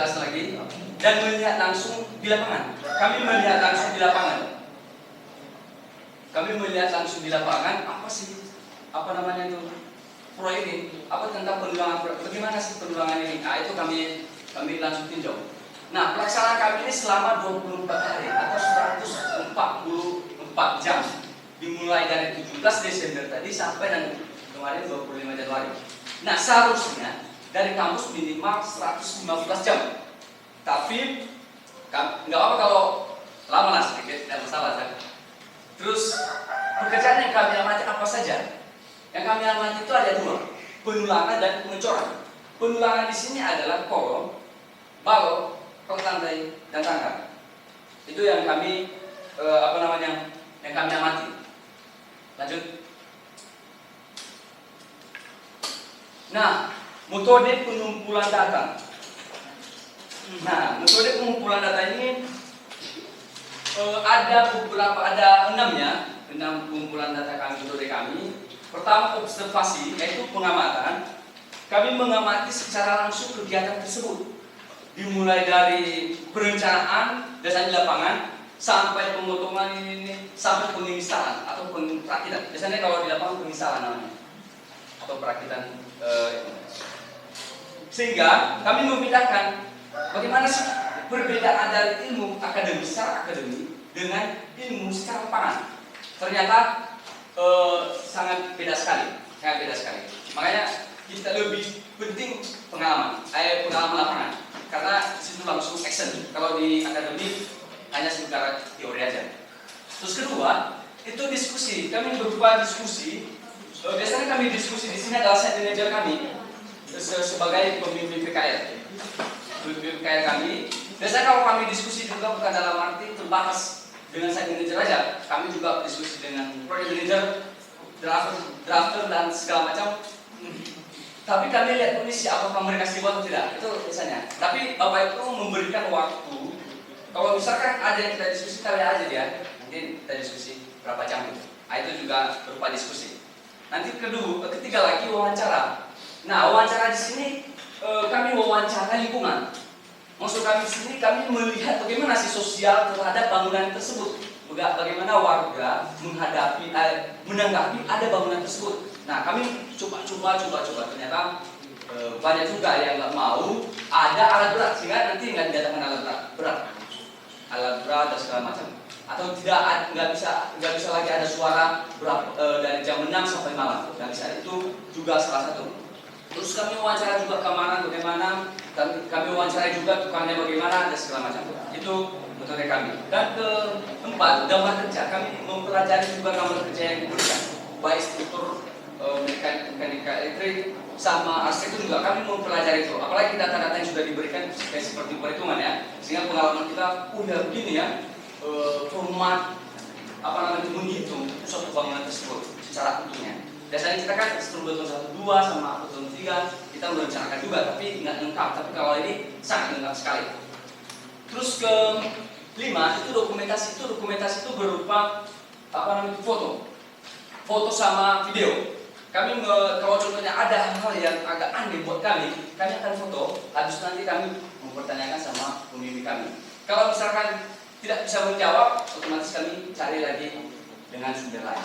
jelas lagi, dan melihat langsung di lapangan. Kami melihat langsung di lapangan. Kami melihat langsung di lapangan apa sih, apa namanya itu, proyek ini, apa tentang pendulangan, bagaimana sih pendulangan ini. Nah itu kami langsung tinjau. Nah pelaksanaan kami ini selama 24 hari atau 144 jam, dimulai dari 17 Desember tadi sampai dan kemarin 25 Januari. Nah seharusnya dari kampus minimal 115 jam, tapi nggak apa kalau lama lah sedikit, tidak masalah kan. Terus pekerjaan yang kami amati apa saja? Yang kami amati itu ada dua, penulangan dan pengecoran. Penulangan di sini adalah kolom, balok, lantai dan tangga. Itu yang kami yang kami amati. Lanjut. Nah, metode pengumpulan data. Nah, metode pengumpulan data ini ada 6 pengumpulan data kami, metode kami. Pertama, observasi, yaitu pengamatan. Kami mengamati secara langsung kegiatan tersebut, dimulai dari perencanaan dasar di lapangan sampai pemotongan ini sampai pengemisalan atau perakitan. Biasanya kalau di lapangan pengemisalan namanya atau perakitan. Sehingga kami membedakan bagaimana sih perbedaan dari ilmu akademik secara akademik dengan ilmu secara lapangan. Ternyata sangat beda sekali. Makanya kita lebih penting pengalaman lapangan, karena di situ langsung action. Kalau di akademik hanya sekedar teori aja. Terus kedua, itu diskusi. Kami berupa diskusi. Biasanya kami diskusi di sini adalah site manager kami sebagai pemimpin PKL. Pemimpin PKL kami. Biasanya kalau kami diskusi juga bukan dalam arti terbatas dengan site manager aja. Kami juga diskusi dengan project manager, drafter dan segala macam. Tapi kami lihat kondisi apakah mereka sibuk atau tidak. Itu biasanya. Tapi Bapak itu memberikan waktu. Kalau misalkan ada yang kita diskusi, kita lihat aja dia. Nanti kita diskusi berapa jam itu. Nah, itu juga berupa diskusi. Nanti ketiga lagi wawancara. Nah, wawancara di sini kami wawancara lingkungan. Maksud kami di sini kami melihat bagaimana sih sosial terhadap bangunan tersebut. Bagaimana warga menanggapi ada bangunan tersebut. Nah, kami coba ternyata banyak juga yang nggak mau ada alat berat, sehingga nanti nggak didatangkan alat berat dan segala macam. Atau nggak bisa lagi ada suara dari jam 6 sampai malam. Nggak bisa, itu juga salah satu. Terus kami wawancara juga keamanan bagaimana, dan kami wawancara juga tukangnya bagaimana dan segala macam. Itu metode kami. Dan keempat, gambar kerja. Kami mempelajari juga gambar kerja yang diberikan, baik struktur mekanika elektrik sama arsitektur juga kami mempelajari itu. Apalagi data-data yang sudah diberikan seperti perhitungan ya, sehingga pengalaman kita udah begini ya. Format menghitung suatu bangunan tersebut secara utuhnya. Biasanya kita kan struktur 1, 2 sama struktur 3 kita merencanakan juga, tapi nggak lengkap. Tapi kalau ini sangat lengkap sekali. Terus ke-5 itu dokumentasi itu berupa foto sama video. Kami kalau contohnya ada hal yang agak aneh buat kami akan foto. Habis nanti kami mempertanyakan sama pembimbing kami. Kalau misalkan tidak bisa menjawab, otomatis kami cari lagi dengan sumber lain.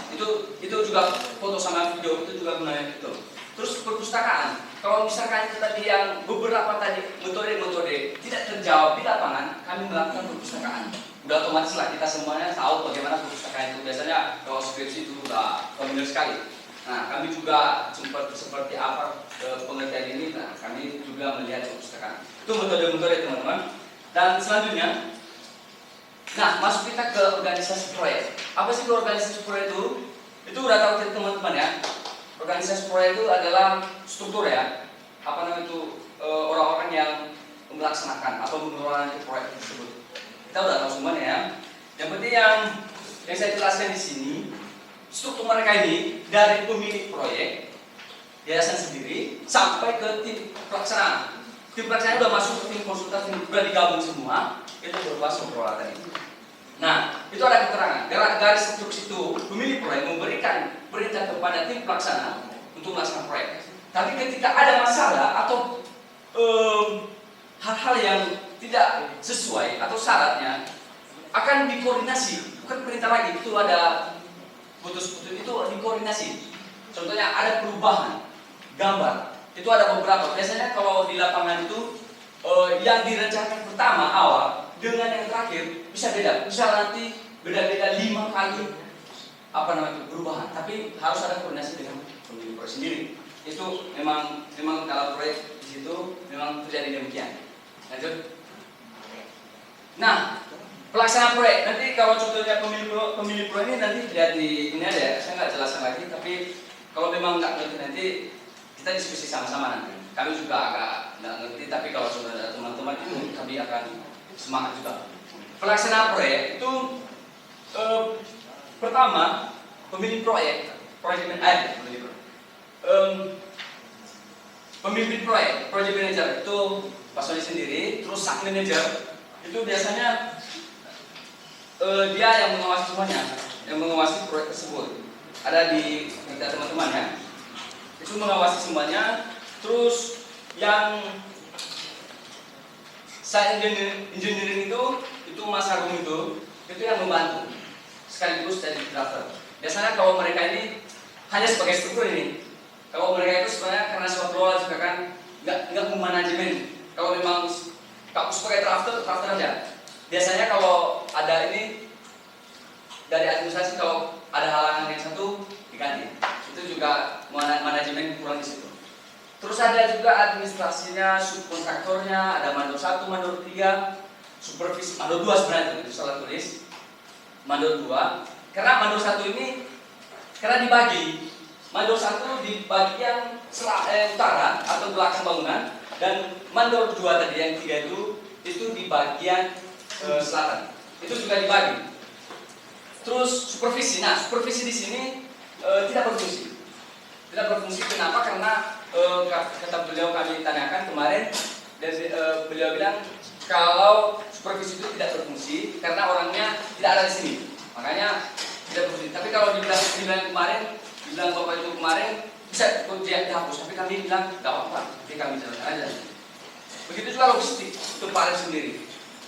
Itu juga foto sama video itu juga gunanya itu. Terus perpustakaan. Kalau misalkan itu tadi yang beberapa tadi metode tidak terjawab di lapangan, kami melakukan perpustakaan. Udah otomatis lah kita semuanya tahu bagaimana perpustakaan itu. Biasanya kalau skripsi itu udah familiar sekali. Nah, kami juga seperti apa pengertian ini. Nah, kami juga melihat perpustakaan. Itu metode-metode teman-teman. Dan selanjutnya, nah, masuk kita ke organisasi proyek. Apa sih organisasi proyek itu? Itu udah tahu dari teman-teman ya. Organisasi proyek itu adalah struktur ya. Orang-orang yang melaksanakan atau mengelola proyek tersebut. Kita udah tahu semuanya ya. Yang penting yang saya jelaskan di sini, struktur mereka ini dari pemilik proyek, yayasan sendiri, sampai ke tim pelaksanaan. Tim pelaksanaan udah masuk ke tim konsultasi, udah digabung semua. Itu berupa sempurna tadi. Nah, itu ada keterangan. Garis instruksi itu pemilik proyek memberikan perintah kepada tim pelaksana untuk melaksanakan proyek. Tapi ketika ada masalah atau hal-hal yang tidak sesuai atau syaratnya akan dikoordinasi, bukan perintah lagi, itu ada putus-putus, itu dikoordinasi. Contohnya ada perubahan gambar, itu ada beberapa. Biasanya kalau di lapangan itu yang direncanakan pertama awal dengan yang terakhir bisa beda, bisa nanti beda-beda 5 kali perubahan, tapi harus ada koordinasi dengan pemilik proyek sendiri. Itu memang dalam proyek di situ memang terjadi demikian. Lanjut. Nah, pelaksana proyek nanti kalau contohnya pemilik proyek ini nanti lihat di ini ada ya, saya nggak jelaskan lagi, tapi kalau memang nggak ngerti nanti kita diskusi sama-sama nanti. Kami juga agak nggak ngerti, tapi kalau sudah ada teman-teman itu kami akan semangat juga. Pelaksana proyek itu pertama pemilik proyek pemimpin proyek, project manager itu Pak Sony sendiri, terus sub manager itu biasanya dia yang mengawasi semuanya, yang mengawasi proyek tersebut. Ada di kita teman-teman ya, itu mengawasi semuanya. Terus yang site engineering itu Mas Agung itu yang membantu sekaligus jadi drafter. Biasanya kalau mereka ini hanya sebagai struktur ini. Kalau mereka itu sebenarnya karena suatu role juga kan nggak memanajemen. Kalau memang kamu sebagai drafter aja. Biasanya kalau ada ini dari administrasi, kalau ada halangan yang satu diganti. Itu juga manajemen kurang di situ. Terus ada juga administrasinya, subkontraktornya, ada mandor 1, mandor 3, supervisi, mandor 2 sebenarnya itu salah tulis. Mandor 2, karena mandor 1 ini karena dibagi. Mandor 1 di bagian utara atau belakang bangunan, dan mandor 2 tadi yang 3 itu di bagian selatan. Itu juga dibagi. Terus supervisi. Nah, supervisi di sini tidak berfungsi. Tidak berfungsi kenapa? Karena kata beliau, kami tanyakan kemarin, dan beliau bilang kalau supervisi itu tidak berfungsi karena orangnya tidak ada di sini, makanya tidak berfungsi. Tapi kalau dibilang Bapak itu kemarin bisa dihapus, tapi kami bilang tidak apa-apa, tapi kami jalankan aja. Begitu juga logistik, itu Pak Alif sendiri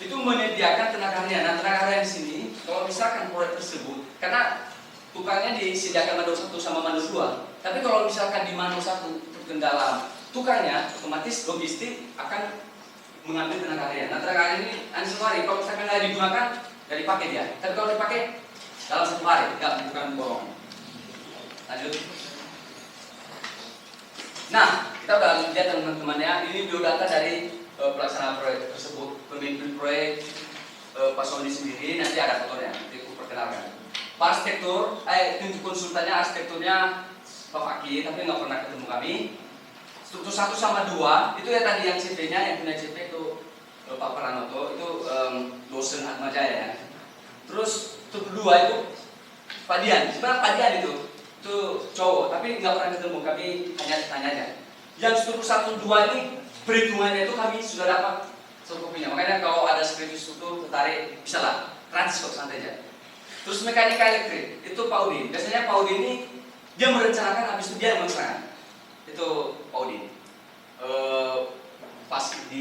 itu menyediakan tenaga harian. Nah, tenaga harian di sini kalau misalkan proyek tersebut, karena tukangnya disediakan mandor 1 sama mandor 2, tapi kalau misalkan di mandor 1 terkendala tukangnya, otomatis logistik akan mengambil tenaga harian. Nah, tenaga harian ini ancillary, kalau misalkan nggak digunakan nggak dipakai dia, tapi kalau dipakai dalam 1 hari, bukan borong. Lanjut. Nah, kita udah lihat teman-temannya, ini biodata dari pelaksana proyek tersebut, pemimpin proyek Pak Sony sendiri, nanti ada fotonya, nanti aku perkenalkan. Pak arsitektur, tim konsultannya arsitekturnya Pak Fakih, tapi nggak pernah ketemu kami. Struktur 1 sama 2 itu ya tadi yang CV-nya, yang punya CV itu Pak Pranoto, itu dosen Atmajaya ya. Terus struktur 2 itu Pak Dian, sebenarnya Pak Dian itu cowok, tapi nggak pernah ketemu, kami hanya tanya aja. Yang struktur 1, 2 ini perhitungannya itu kami sudah dapat kopinya, makanya kalau ada skripsi struktur tertarik bisa lah, transis kok, santai aja. Terus mekanika elektrik itu Pak Udin. Biasanya Pak Udin ini dia merencanakan, habis itu dia yang melaksanakan. Itu Pak Udin. Pas di